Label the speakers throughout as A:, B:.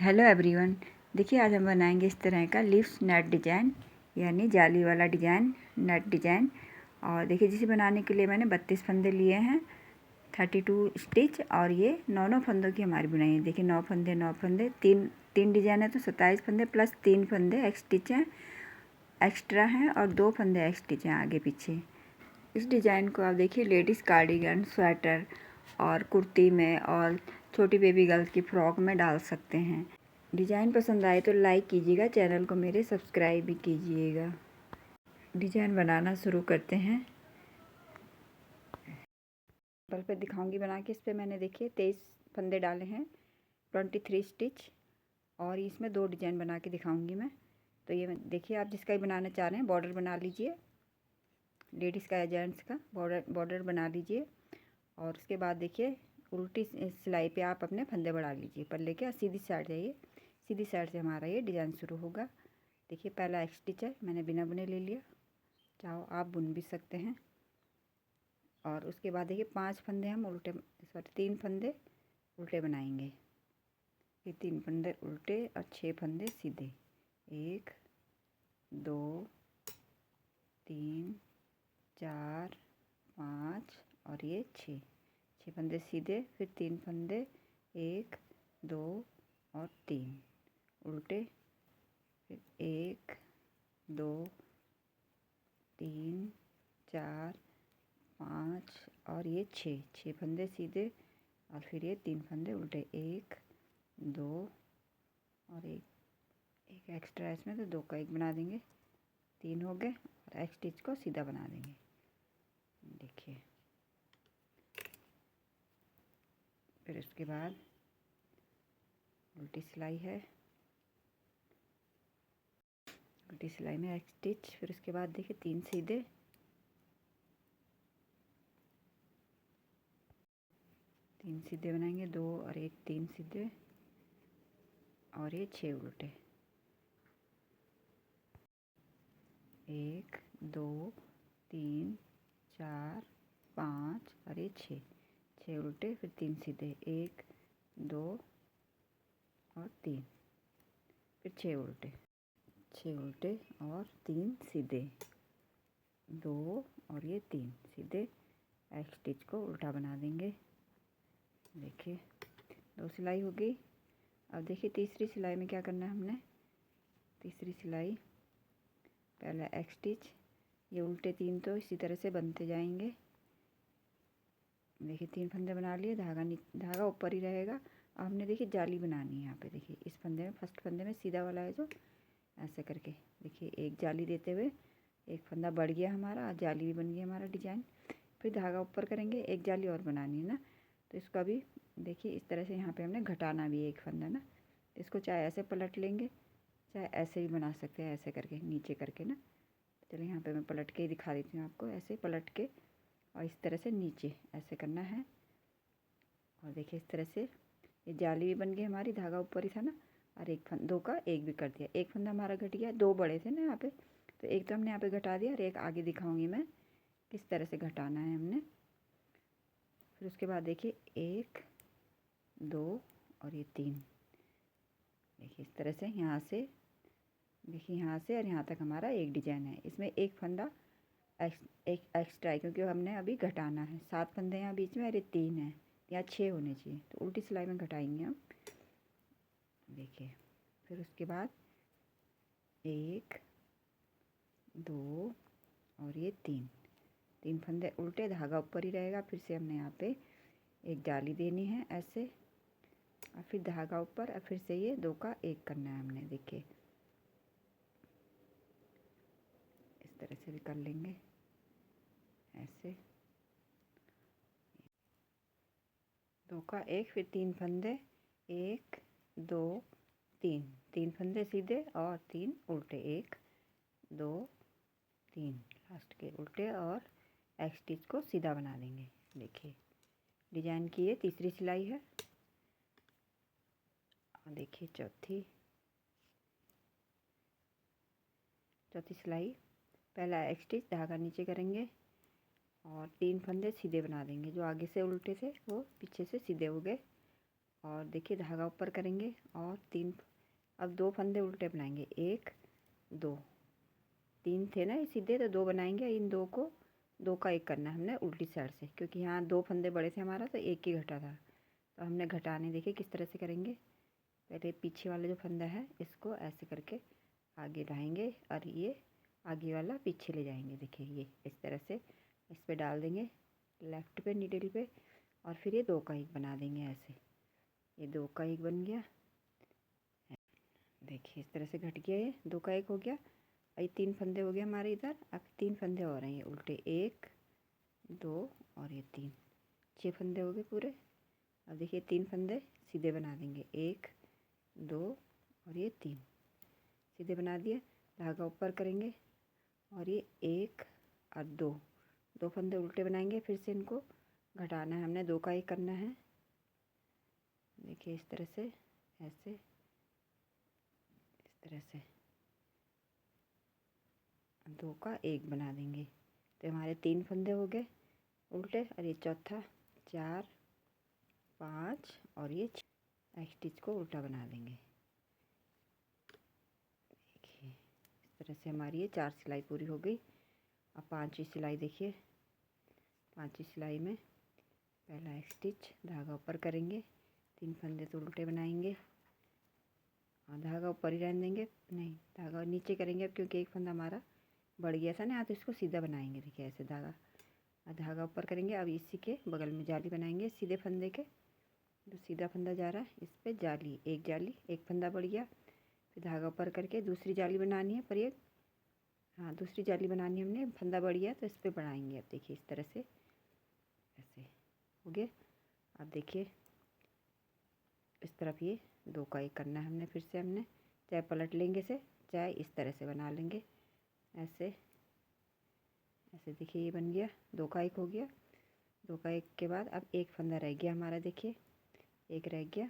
A: Hello everyone. देखिए आज हम बनाएंगे इस तरह का लीव्स नेट डिज़ाइन, यानी जाली वाला डिज़ाइन, नेट डिज़ाइन। और देखिए जिसे बनाने के लिए मैंने 32 फंदे लिए हैं, 32 स्टिच, और ये 9 फंदों की हमारी बुनाई है। देखिए 9 फंदे, तीन डिज़ाइन है तो 27 फंदे प्लस 3 फंदे एक्स्टिच हैं, एक्स्ट्रा हैं, और 2 फंदे एक्स्टिच हैं आगे पीछे। इस डिज़ाइन को आप देखिए लेडीज़ कार्डिगन, स्वेटर और कुर्ती में और छोटी बेबी गर्ल्स की फ्रॉक में डाल सकते हैं। डिज़ाइन पसंद आए तो लाइक कीजिएगा, चैनल को मेरे सब्सक्राइब भी कीजिएगा। डिज़ाइन बनाना शुरू करते हैं। बल पे दिखाऊंगी बना के। इस पे मैंने देखिए 23 फंदे डाले हैं, 23 स्टिच, और इसमें 2 डिज़ाइन बना के दिखाऊंगी मैं। तो ये देखिए आप जिसका भी बनाना चाह रहे हैं बॉर्डर बना लीजिए, लेडीज़ का या जेंट्स का बॉर्डर बना लीजिए। और उसके बाद देखिए उल्टी सिलाई पे आप अपने फंदे बढ़ा लीजिए पल्ले के, सीधी साइड जाइए, सीधी साइड से हमारा ये डिज़ाइन शुरू होगा। देखिए पहला एक स्टिच है, मैंने बिना बुने ले लिया, चाहो आप बुन भी सकते हैं। और उसके बाद देखिए 5 फंदे हम उल्टे, सॉरी 3 फंदे उल्टे बनाएंगे। ये 3 फंदे उल्टे और 6 फंदे सीधे, 1 2 3 4 5 और ये 6 फंदे सीधे, फिर 3 फंदे, 1 2 और 3 उल्टे, फिर 1 2 3 4 5 और ये 6 फंदे सीधे, और फिर ये 3 फंदे उल्टे, 1 2 और एक एक्स्ट्रा है इसमें, तो 2 का 1 बना देंगे, 3 हो गए, और एक स्टिच को सीधा बना देंगे। देखिए फिर उसके बाद उल्टी सिलाई है, उल्टी सिलाई में एक स्टिच, फिर उसके बाद देखिए 3 सीधे, 3 सीधे बनाएंगे, 2 और 1 3 सीधे, और ये 6 उल्टे, 1 2 3 4 5 और ये 6 उल्टे, फिर 3 सीधे, 1 2 और 3, फिर 6 उल्टे और 3 सीधे, 2 और ये 3 सीधे, एक स्टिच को उल्टा बना देंगे। देखिए 2 सिलाई हो गई। अब देखिए तीसरी सिलाई में क्या करना है हमने। तीसरी सिलाई पहला एक स्टिच, ये उल्टे 3 तो इसी तरह से बनते जाएंगे। देखिए 3 फंदे बना लिए, धागा ऊपर ही रहेगा। अब हमने देखिए जाली बनानी है यहाँ पे। देखिए इस फंदे में, फर्स्ट फंदे में सीधा वाला है जो, ऐसे करके देखिए एक जाली देते हुए एक फंदा बढ़ गया हमारा, जाली भी बन गया हमारा डिजाइन। फिर धागा ऊपर करेंगे, एक जाली और बनानी है ना, तो इसका भी देखिए इस तरह से यहाँ पे हमने घटाना भी है एक फंदा ना, तो इसको चाहे ऐसे पलट लेंगे, चाहे ऐसे ही बना सकते हैं, ऐसे करके नीचे करके ना। चलिए यहाँ पे मैं पलट के ही दिखा देती हूँ आपको, ऐसे पलट के और इस तरह से नीचे ऐसे करना है। और देखिए इस तरह से ये जाली भी बन गई हमारी, धागा ऊपर ही था ना, और एक दो का एक भी कर दिया, एक फंदा हमारा घट गया। 2 बड़े थे ना यहाँ पे, तो एक तो हमने यहाँ पे घटा दिया, और एक आगे दिखाऊंगी मैं किस तरह से घटाना है हमने। फिर उसके बाद देखिए 1 2 और ये 3, देखिए इस तरह से यहाँ से, देखिए यहाँ से और यहाँ तक हमारा एक डिजाइन है। इसमें एक फंदा एक एक्स्ट्रा है, क्योंकि हमने अभी घटाना है। 7 फंदे यहाँ बीच में, अरे 3 है, यहाँ 6 होने चाहिए, तो उल्टी सिलाई में घटाएंगे हम। देखिए फिर उसके बाद 1 2 और ये 3 फंदे उल्टे, धागा ऊपर ही रहेगा। फिर से हमने यहाँ पे एक जाली देनी है ऐसे, और फिर धागा ऊपर, और फिर से ये 2 का 1 करना है हमने। देखिए इस तरह से भी कर लेंगे ऐसे, 2 का 1, फिर 3 फंदे, 1 2 3 फंदे सीधे और 3 उल्टे, 1 2 3 लास्ट के उल्टे, और एक स्टिच को सीधा बना देंगे। देखिए डिजाइन की ये तीसरी सिलाई है। और देखिए चौथी सिलाई, पहला एक स्टिच, धागा नीचे करेंगे और 3 फंदे सीधे बना देंगे। जो आगे से उल्टे थे वो पीछे से सीधे हो गए, और देखिए धागा ऊपर करेंगे और 3, अब 2 फंदे उल्टे बनाएंगे, 1 2, 3 थे ना ये सीधे, तो 2 बनाएंगे। इन 2 को 2 का 1 करना है हमने उल्टी साइड से, क्योंकि यहाँ 2 फंदे बड़े थे हमारा, तो 1 ही घटा था, तो हमने घटाने देखिए किस तरह से करेंगे। पहले पीछे वाला जो फंदा है इसको ऐसे करके आगे बढ़ाएंगे और ये आगे वाला पीछे ले जाएंगे। देखिए ये इस तरह से इस पे डाल देंगे लेफ्ट पे नीडल पे, और फिर ये 2 का 1 बना देंगे ऐसे। ये 2 का 1 बन गया, देखिए इस तरह से घट गया, ये 2 का 1 हो गया। ये 3 फंदे हो गए हमारे इधर। अब 3 फंदे और हैं ये उल्टे, 1 2 और ये 3, 6 फंदे हो गए पूरे। अब देखिए 3 फंदे सीधे बना देंगे, 1 2 और ये 3 सीधे बना दिए। धागा ऊपर करेंगे और ये 1 और 2 फंदे उल्टे बनाएंगे, फिर से इनको घटाना है हमने, 2 का 1 करना है। देखिए इस तरह से ऐसे, इस तरह से 2 का 1 बना देंगे। तो हमारे 3 फंदे हो गए उल्टे, और ये चौथा 4 5 और ये 6 स्टिच को उल्टा बना देंगे। देखिए इस तरह से हमारी ये 4 सिलाई पूरी हो गई। अब 5वीं सिलाई देखिए, 5वीं सिलाई में पहला स्टिच, धागा ऊपर करेंगे, 3 फंदे तो उल्टे बनाएंगे और धागा ऊपर ही रहने देंगे, नहीं धागा नीचे करेंगे अब, क्योंकि एक फंदा हमारा बढ़ गया था ना, तो इसको सीधा बनाएंगे। देखिए ऐसे धागा ऊपर करेंगे। अब इसी के बगल में जाली बनाएंगे सीधे फंदे के, जो सीधा फंदा जा रहा है इस पर जाली, एक फंदा बढ़ गया, फिर धागा ऊपर करके दूसरी जाली बनानी है, पर एक हाँ दूसरी जाली बनानी है हमने, फंदा बढ़ गया तो इस पर बढ़ाएंगे। अब देखिए इस तरह से ऐसे हो गया। अब देखिए इस तरफ ये 2 का 1 करना है हमने, फिर से हमने चाहे पलट लेंगे से, चाहे इस तरह से बना लेंगे ऐसे ऐसे। देखिए ये बन गया, 2 का 1 हो गया। 2 का 1 के बाद अब एक फंदा रह गया हमारा, देखिए एक रह गया।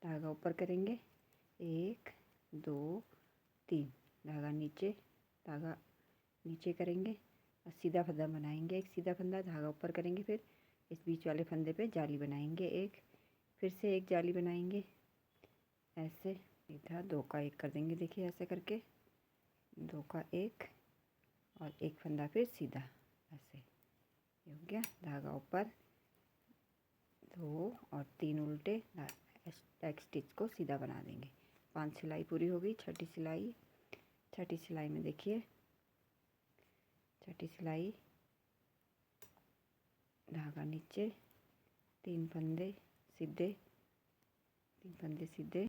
A: धागा ऊपर करेंगे, 1 2 3, धागा नीचे करेंगे और सीधा फंदा बनाएंगे, एक सीधा फंदा, धागा ऊपर करेंगे, फिर इस बीच वाले फंदे पे जाली बनाएंगे एक, फिर से एक जाली बनाएंगे ऐसे, इधर 2 का 1 कर देंगे। देखिए ऐसे करके 2 का 1 और एक फंदा फिर सीधा ऐसे, ये हो गया। धागा ऊपर 2 और 3 उल्टे, एक स्टिच को सीधा बना देंगे। 5 सिलाई पूरी हो गई। छठी सिलाई में देखिए, छठी सिलाई धागा नीचे, 3 फंदे सीधे, 3 फंदे सीधे,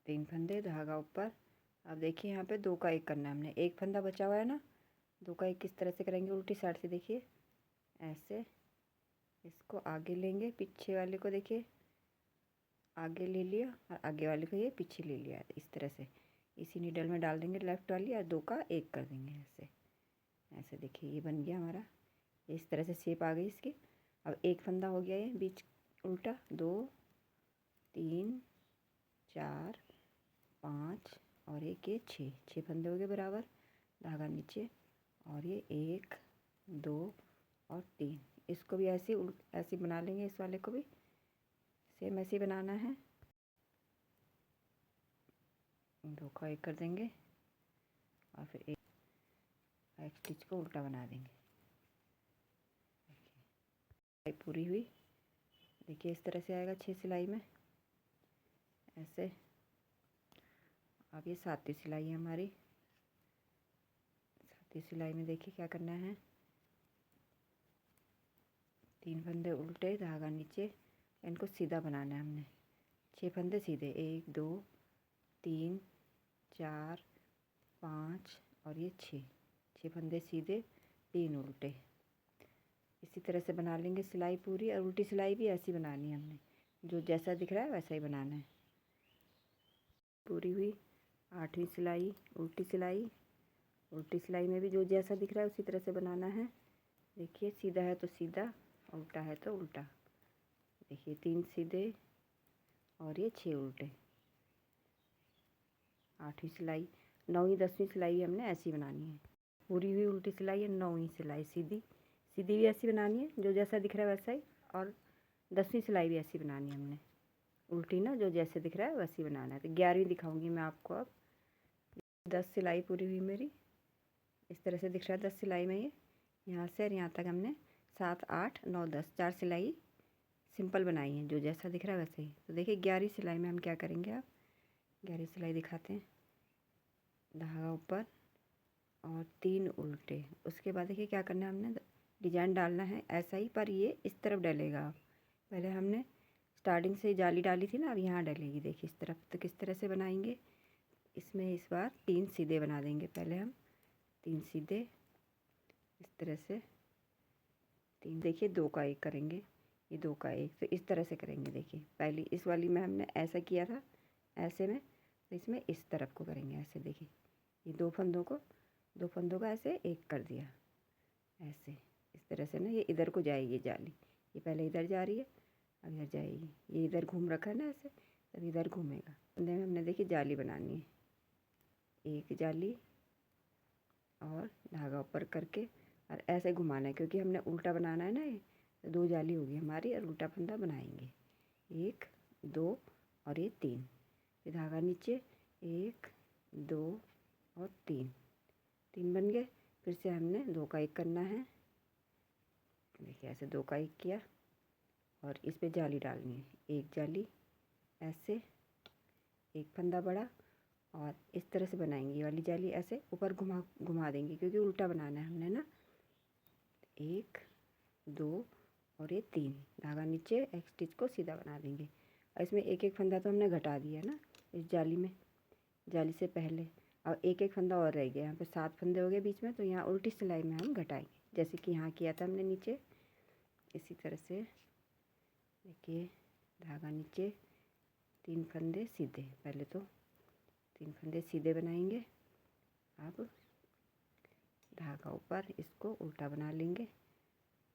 A: 3 फंदे धागा ऊपर। अब देखिए यहाँ पे 2 का 1 करना है हमने, एक फंदा बचा हुआ है ना, 2 का 1 किस तरह से करेंगे, उल्टी साइड से देखिए ऐसे, इसको आगे लेंगे, पीछे वाले को देखिए आगे ले लिया और आगे वाले को ये पीछे ले लिया, इस तरह से इसी नीडल में डाल देंगे लेफ्ट वाली, और 2 का 1 कर देंगे ऐसे ऐसे। देखिए ये बन गया हमारा, इस तरह से शेप आ गई इसकी। अब एक फंदा हो गया ये बीच उल्टा, 2 3 4 5 और एक ये 6 फंदे हो गए बराबर। धागा नीचे और ये 1 2 और 3, इसको भी ऐसे बना लेंगे, इस वाले को भी सेम ऐसे ही बनाना है। 2 का 1 कर देंगे और फिर एक स्टिच को उल्टा बना देंगे। सिलाई पूरी हुई, देखिए इस तरह से आएगा 6 सिलाई में ऐसे। अब ये 7वीं सिलाई है हमारी। 7वीं सिलाई में देखिए क्या करना है, 3 फंदे उल्टे, धागा नीचे, इनको सीधा बनाना है हमने, 6 फंदे सीधे, 1 2 3 4 5 और ये 6 फंदे सीधे, 3 उल्टे, इसी तरह से बना लेंगे सिलाई पूरी। और उल्टी सिलाई भी ऐसी बनानी है हमने, जो जैसा दिख रहा है वैसा ही बनाना है। पूरी हुई। 8वीं सिलाई उल्टी सिलाई में भी जो जैसा दिख रहा है उसी तरह से बनाना है। देखिए सीधा है तो सीधा, उल्टा है तो उल्टा। देखिए 3 सीधे और ये 6 उल्टे। 8वीं सिलाई, 9वीं 10वीं सिलाई हमने ऐसी बनानी है। पूरी हुई उल्टी सिलाई है। 9वीं सिलाई सीधी भी ऐसी बनानी है, जो जैसा दिख रहा है वैसा ही, और 10वीं सिलाई भी ऐसी बनानी है हमने, उल्टी ना, जो जैसे दिख रहा है वैसी बनाना है। तो 11वीं दिखाऊंगी मैं आपको अब। 10 सिलाई पूरी हुई मेरी, इस तरह से दिख रहा है 10 सिलाई में। ये यहाँ से और यहाँ तक हमने 7 8 9 10 4 सिलाई सिंपल बनाई है, जो जैसा दिख रहा है वैसे ही। तो देखिए 11वीं सिलाई में हम क्या करेंगे, आप 11वीं सिलाई दिखाते हैं। धागा ऊपर और 3 उल्टे। उसके बाद देखिए क्या करना है, हमने डिजाइन डालना है ऐसा ही, पर ये इस तरफ डलेगा। पहले हमने स्टार्टिंग से जाली डाली थी ना, अब यहाँ डलेगी देखिए इस तरफ। तो किस तरह से बनाएंगे, इसमें इस बार 3 सीधे बना देंगे। पहले हम 3 सीधे इस तरह से, 3 देखिए 2 का 1 करेंगे, ये 2 का 1। तो इस तरह से करेंगे। देखिए पहली इस वाली में हमने ऐसा किया था ऐसे में, तो इसमें इस तरफ को करेंगे ऐसे। देखिए ये 2 फंदों का ऐसे 1 कर दिया ऐसे। इस तरह से ना ये इधर को जाएगी जाली, ये पहले इधर जा रही है, अब इधर जाएगी। ये इधर घूम रखा है ना ऐसे, तब इधर घूमेगा। फंदे में हमने देखिए जाली बनानी है, एक जाली और धागा ऊपर करके और ऐसे घुमाना है, क्योंकि हमने उल्टा बनाना है ना ये। तो 2 जाली होगी हमारी और उल्टा फंदा बनाएंगे। 1 2 और ये 3, फिर धागा नीचे 1 2 और 3 बन गए। फिर से हमने 2 का 1 करना है। देखिए ऐसे 2 का 1 किया और इस पे जाली डालनी है, एक जाली ऐसे, एक फंदा बड़ा और इस तरह से बनाएंगे। ये वाली जाली ऐसे ऊपर घुमा देंगे, क्योंकि उल्टा बनाना है हमने ना। 1 2 और ये 3, धागा नीचे, एक स्टिच को सीधा बना देंगे। और इसमें एक एक फंदा तो हमने घटा दिया ना इस जाली में, जाली से पहले। और एक एक फंदा और रह गया, यहाँ पे 7 फंदे हो गए बीच में। तो यहाँ उल्टी सिलाई में हम घटाएंगे, जैसे कि यहाँ किया था हमने नीचे। इसी तरह से देखिए धागा नीचे, 3 फंदे सीधे। पहले तो 3 फंदे सीधे बनाएंगे। अब धागा ऊपर, इसको उल्टा बना लेंगे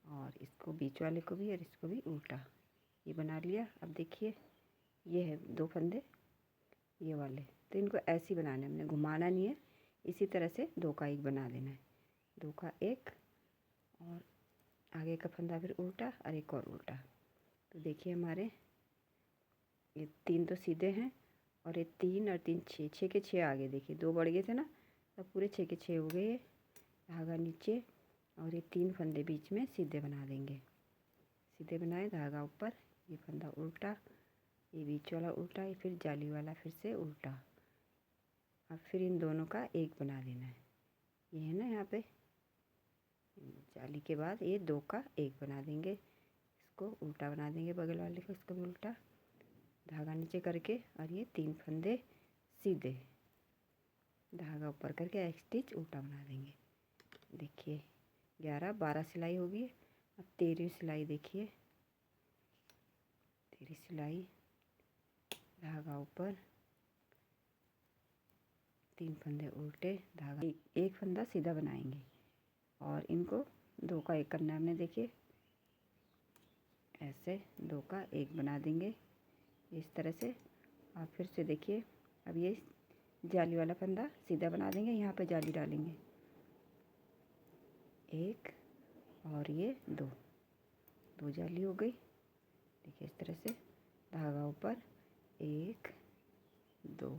A: और इसको बीच वाले को भी और इसको भी उल्टा, ये बना लिया। अब देखिए ये है 2 फंदे ये वाले, तो इनको ऐसे ही बनाना है हमने, घुमाना नहीं है। इसी तरह से 2 का 1 बना देना है, 2 का 1 और आगे का फंदा फिर उल्टा और एक और उल्टा। तो देखिए हमारे ये 3 तो सीधे हैं और ये 3 और 3 6, 6 के 6 आगे। देखिए 2 बढ़ गए थे ना, तो पूरे 6 के 6 हो गए। धागा नीचे और ये 3 फंदे बीच में सीधे बना देंगे। सीधे बनाए, धागा ऊपर, ये फंदा उल्टा, ये बीच वाला उल्टा, ये फिर जाली वाला फिर से उल्टा। अब फिर इन दोनों का 1 बना देना है। ये है ना यहाँ पे जाली के बाद ये 2 का 1 बना देंगे, इसको उल्टा बना देंगे बगल वाले को, इसको भी उल्टा, धागा नीचे करके और ये 3 फंदे सीधे, धागा ऊपर करके एक स्टिच उल्टा बना देंगे। देखिए 11 12 सिलाई होगी। अब 13वीं सिलाई देखिए, 13वीं सिलाई, धागा ऊपर, 3 फंदे उल्टे, धागा एक फंदा सीधा बनाएंगे और इनको 2 का 1 करना है हमने। देखिए ऐसे 2 का 1 बना देंगे इस तरह से। और फिर से देखिए अब ये जाली वाला फंदा सीधा बना देंगे, यहाँ पे जाली डालेंगे, 1 और ये 2 जाली हो गई। देखिए इस तरह से धागा ऊपर, 1 2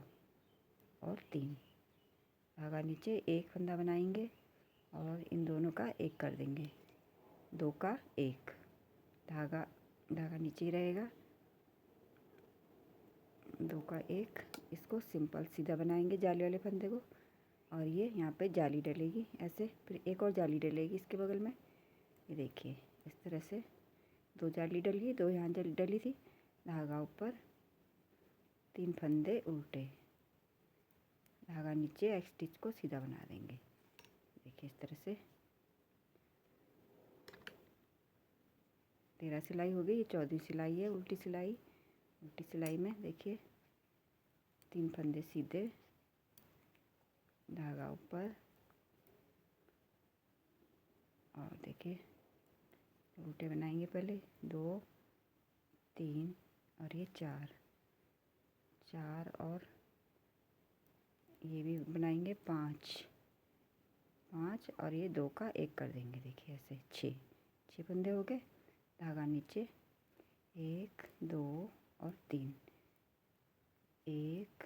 A: और 3, धागा नीचे, एक फंदा बनाएंगे और इन दोनों का 1 कर देंगे, 2 का 1, धागा नीचे ही रहेगा, 2 का 1। इसको सिंपल सीधा बनाएंगे जाली वाले फंदे को और ये यहाँ पे जाली डलेगी ऐसे, फिर एक और जाली डलेगी इसके बगल में। ये देखिए इस तरह से 2 जाली डल गई, 2 यहाँ डली थी, धागा ऊपर, 3 फंदे उल्टे, धागा नीचे, एक स्टिच को सीधा बना देंगे। देखिए इस तरह से 13 सिलाई हो गई। ये 14वीं सिलाई है, उल्टी सिलाई। उल्टी सिलाई में देखिए 3 फंदे सीधे, धागा ऊपर और देखिए उल्टे बनाएंगे। पहले 2 3 और ये 4 और ये भी बनाएंगे 5 और ये 2 का 1 कर देंगे। देखिए ऐसे 6 फंदे हो गए, धागा नीचे, 1 2 और 3, 1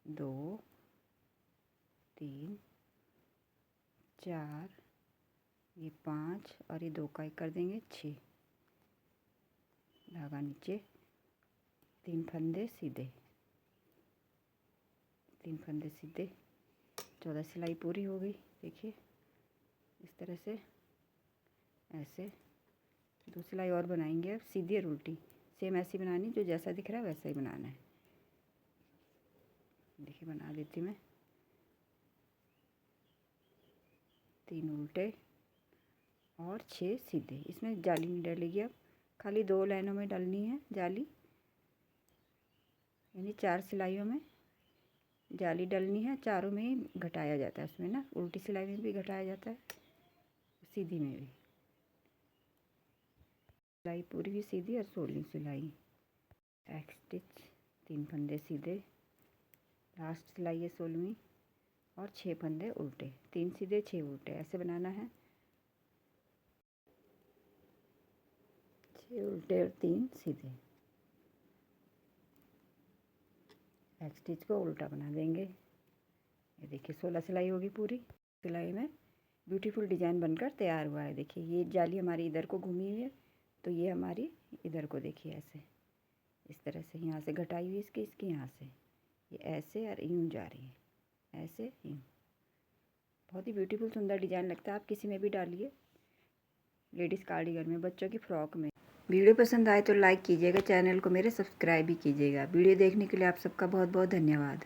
A: 2 3 4, ये 5 और ये 2 का 1 कर देंगे 6, धागा नीचे, 3 फंदे सीधे, 3 फंदे सीधे, 14 सिलाई पूरी हो गई। देखिए इस तरह से, ऐसे 2 सिलाई और बनाएंगे अब, सीधी और उल्टी, सेम ऐसी बनानी, जो जैसा दिख रहा है वैसा ही बनाना है। देखिए बना देती मैं, 3 उल्टे और 6 सीधे। इसमें जाली नहीं डलेगी, अब खाली 2 लाइनों में डलनी है जाली, यानी 4 सिलाइयों में जाली डलनी है। चारों में ही घटाया जाता है, उसमें ना उल्टी सिलाई में भी घटाया जाता है, सीधी में भी। सिलाई पूरी भी सीधी और 16वीं सिलाई बैक स्टिच, 3 फंदे सीधे, लास्ट सिलाई है 16वीं और 6 फंदे उल्टे, 3 सीधे 6 उल्टे, ऐसे बनाना है। 6 उल्टे और 3 सीधे, बैक स्टिच को उल्टा बना देंगे। ये देखिए 16 सिलाई होगी पूरी। सिलाई में ब्यूटीफुल डिजाइन बनकर तैयार हुआ है। देखिए ये जाली हमारी इधर को घूमी हुई है, तो ये हमारी इधर को देखिए ऐसे, इस तरह से यहाँ से घटाई हुई इसकी यहाँ से, ये ऐसे और यूँ जा रही है, ऐसे यूँ। बहुत ही ब्यूटीफुल सुंदर डिजाइन लगता है, आप किसी में भी डालिए, लेडीज़ कार्डिगन में, बच्चों की फ्रॉक में। वीडियो पसंद आए तो लाइक कीजिएगा, चैनल को मेरे सब्सक्राइब भी कीजिएगा। वीडियो देखने के लिए आप सबका बहुत बहुत धन्यवाद।